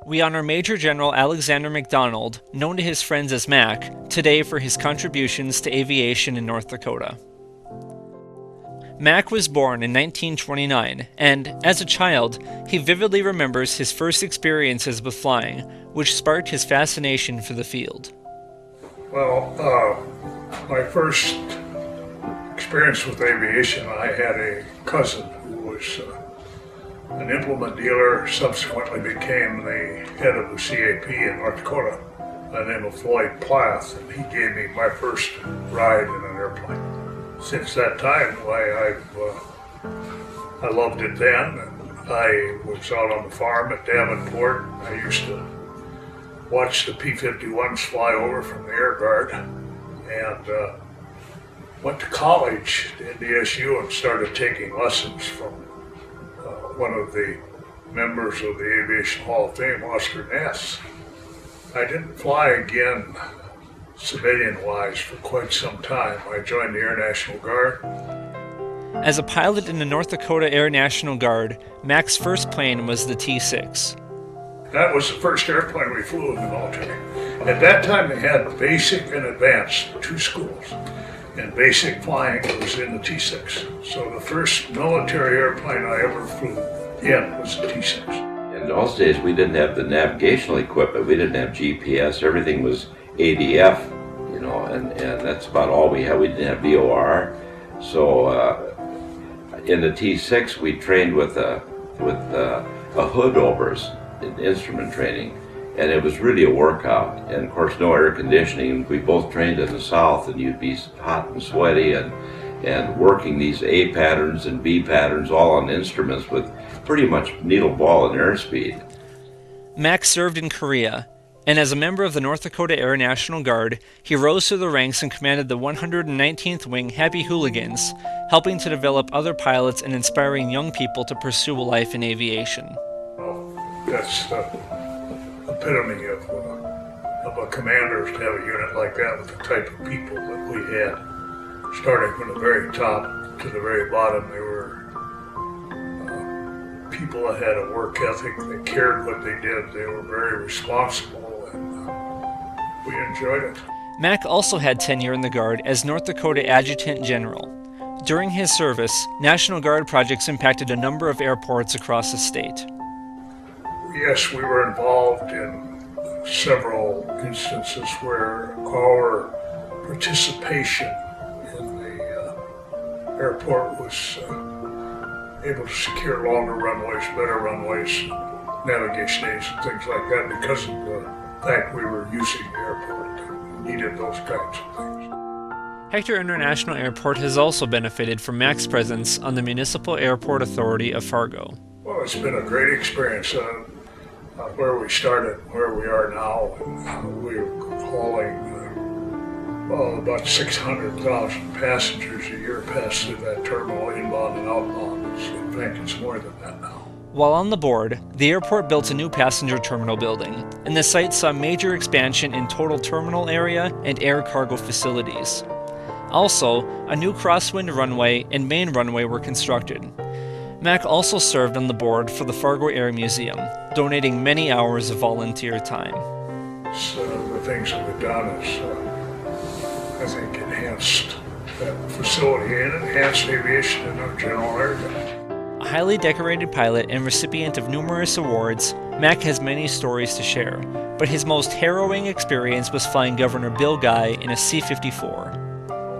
We honor Major General Alexander Macdonald, known to his friends as Mac, today for his contributions to aviation in North Dakota. Mac was born in 1929, and, as a child, he vividly remembers his first experiences with flying, which sparked his fascination for the field. Well, my first experience with aviation, I had a cousin who was an implement dealer, subsequently became the head of the CAP in North Dakota, by the name of Floyd Plath, and he gave me my first ride in an airplane. Since that time, I loved it then, and I was out on the farm at Davenport. I used to watch the P-51s fly over from the Air Guard, and went to college at NDSU and started taking lessons from one of the members of the Aviation Hall of Fame, Oscar Ness. I didn't fly again civilian-wise for quite some time. I joined the Air National Guard. As a pilot in the North Dakota Air National Guard, Mac's first plane was the T-6. That was the first airplane we flew in the military. At that time, they had basic and advanced, two schools. And basic flying was in the T-6. So the first military airplane I ever flew in was the T-6. In those days, we didn't have the navigational equipment. We didn't have GPS. Everything was ADF, and that's about all we had. We didn't have VOR. So in the T6, we trained with a hood overs in instrument training, and it was really a workout. And of course, no air conditioning. We both trained in the South, and you'd be hot and sweaty and working these A patterns and B patterns all on instruments with pretty much needle ball and airspeed. Mac served in Korea, and as a member of the North Dakota Air National Guard, he rose through the ranks and commanded the 119th Wing Happy Hooligans, helping to develop other pilots and inspiring young people to pursue a life in aviation. Well, that's the epitome of a commander, to have a unit like that with the type of people that we had. Starting from the very top to the very bottom, they were people that had a work ethic, they cared what they did, they were very responsible, and we enjoyed it. Mac also had tenure in the Guard as North Dakota Adjutant General. During his service, National Guard projects impacted a number of airports across the state. Yes, we were involved in several instances where our participation in the airport was able to secure longer runways, better runways, navigation aids and things like that because of the fact we were using the airport and needed those kinds of things. Hector International Airport has also benefited from Mac's presence on the Municipal Airport Authority of Fargo. Well, it's been a great experience. Where we started, where we are now, we're hauling about 600,000 passengers a year pass through that terminal, inbound and outbound. In fact, it's more than that now. While on the board, the airport built a new passenger terminal building, and the site saw major expansion in total terminal area and air cargo facilities. Also, a new crosswind runway and main runway were constructed. Mac also served on the board for the Fargo Air Museum, donating many hours of volunteer time. So the things that we've done is, I think, enhanced that facility and enhanced aviation in our general area. A highly decorated pilot and recipient of numerous awards, Mac has many stories to share, but his most harrowing experience was flying Governor Bill Guy in a C-54.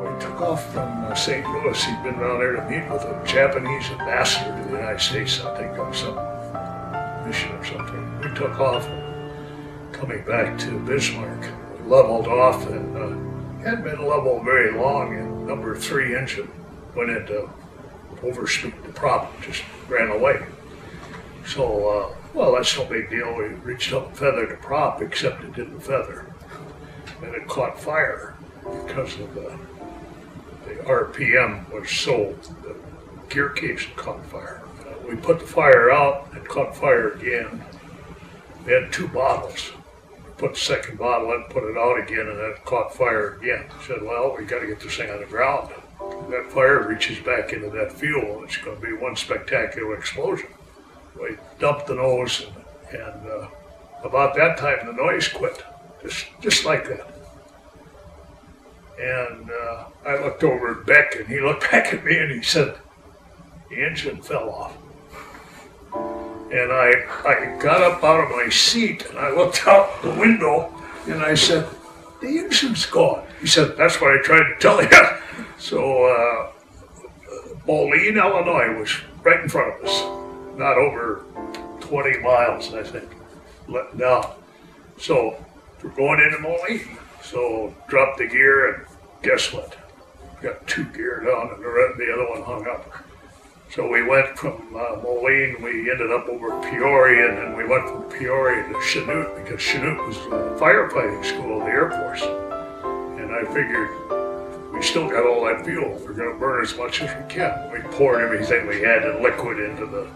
We took off from St. Louis. He'd been down there to meet with a Japanese ambassador to the United States, I think, on some mission or something. We took off, coming back to Bismarck. We leveled off and hadn't been leveled very long, and number 3 engine went into overspeed. The prop just ran away. So, well, that's no big deal. We reached up and feathered the prop, except it didn't feather. And it caught fire because of the RPM was so, the gear case caught fire. We put the fire out, it caught fire again. We had 2 bottles. We put the second bottle in, put it out again, and it caught fire again. We said, well, we got to get this thing on the ground. That fire reaches back into that fuel, it's going to be one spectacular explosion. We dumped the nose and about that time, the noise quit, just like that. And I looked over at Beck, and he looked back at me, and he said, "The engine fell off." And I got up out of my seat, and I looked out the window, and I said, "The engine's gone." He said, "That's what I tried to tell you." So Moline, Illinois was right in front of us, not over 20 miles, I think, letting down. So we're going into Moline. So dropped the gear, and guess what? Got 2 gear down, and the other one hung up. So we went from Moline, we ended up over Peoria, and then we went from Peoria to Chanute, because Chanute was the firefighting school of the Air Force. And I figured, we still got all that fuel. We're going to burn as much as we can. We poured everything we had in liquid into the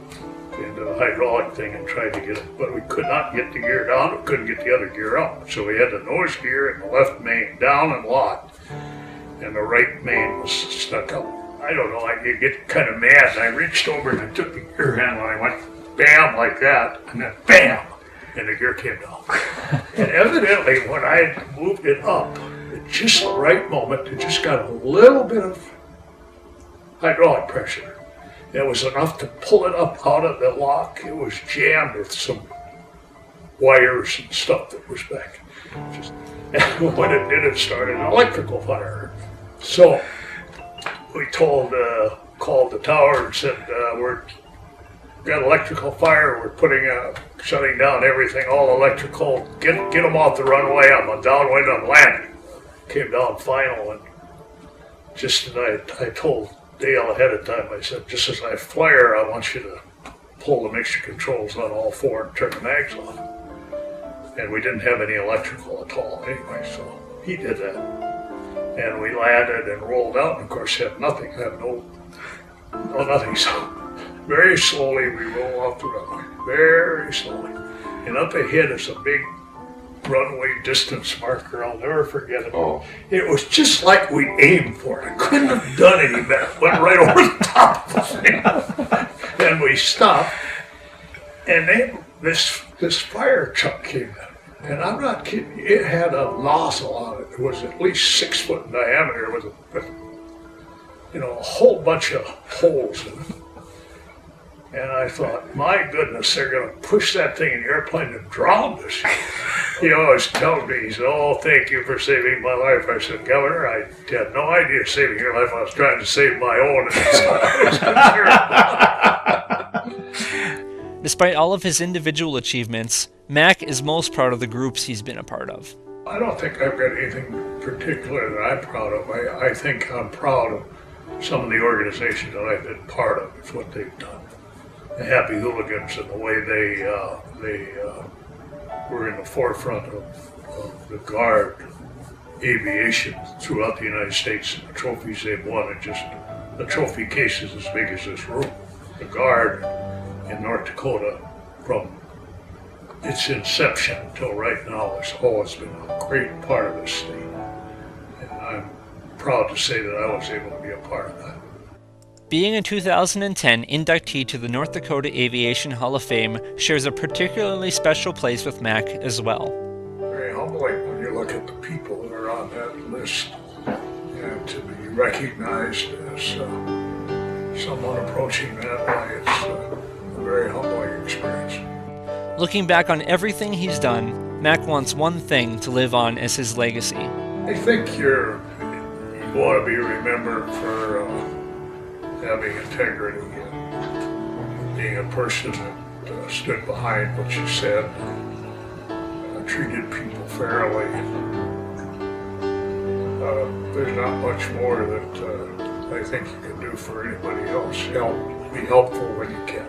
hydraulic thing and tried to get it. But we could not get the gear down. We couldn't get the other gear up. So we had the nose gear and the left main down and locked. And the right main was stuck up. I don't know, I get kind of mad. And I reached over and I took the gear handle and I went bam like that. And then bam! And the gear came down. And evidently when I moved it up, at just the right moment, it just got a little bit of hydraulic pressure. It was enough to pull it up out of the lock. It was jammed with some wires and stuff that was back. And when it did, it started an electrical fire. So we called the tower and said, we're got electrical fire. We're shutting down everything, all electrical. Get them off the runway. I'm on downwind. I'm landing. Came down final, and just as I told Dale ahead of time, I said, just as I flare, I want you to pull the mixture controls on all 4 and turn the mags off. And we didn't have any electrical at all anyway, so he did that. And we landed and rolled out, and of course had nothing, had no nothing. So very slowly we roll off the runway, very slowly. And up ahead is a big runway distance marker. I'll never forget it. Oh. It was just like we aimed for it. I couldn't have done any better. Went right over the top of the thing. Then we stopped, and then this fire truck came in. And I'm not kidding. It had a nozzle on it. It was at least 6 foot in diameter with a whole bunch of holes in it. And I thought, my goodness, they're going to push that thing in the airplane and drown us. He always tells me, he said, "Oh, thank you for saving my life." I said, "Governor, I had no idea saving your life. I was trying to save my own." Despite all of his individual achievements, Mac is most proud of the groups he's been a part of. I don't think I've got anything particular that I'm proud of. I think I'm proud of some of the organizations that I've been part of, is what they've done. The Happy Hooligans and the way they were in the forefront of the Guard aviation throughout the United States, and the trophies they've won are just, the trophy case is as big as this room. The Guard in North Dakota, from its inception until right now, has always been a great part of this state. And I'm proud to say that I was able to be a part of that. Being a 2010 inductee to the North Dakota Aviation Hall of Fame shares a particularly special place with Mac as well. Very humbling when you look at the people that are on that list, and to be recognized as someone approaching that way, it's a very humbling experience. Looking back on everything he's done, Mac wants one thing to live on as his legacy. I think you want to be remembered for having integrity and being a person that stood behind what you said, treated people fairly. There's not much more that I think you can do for anybody else. Be helpful when you can.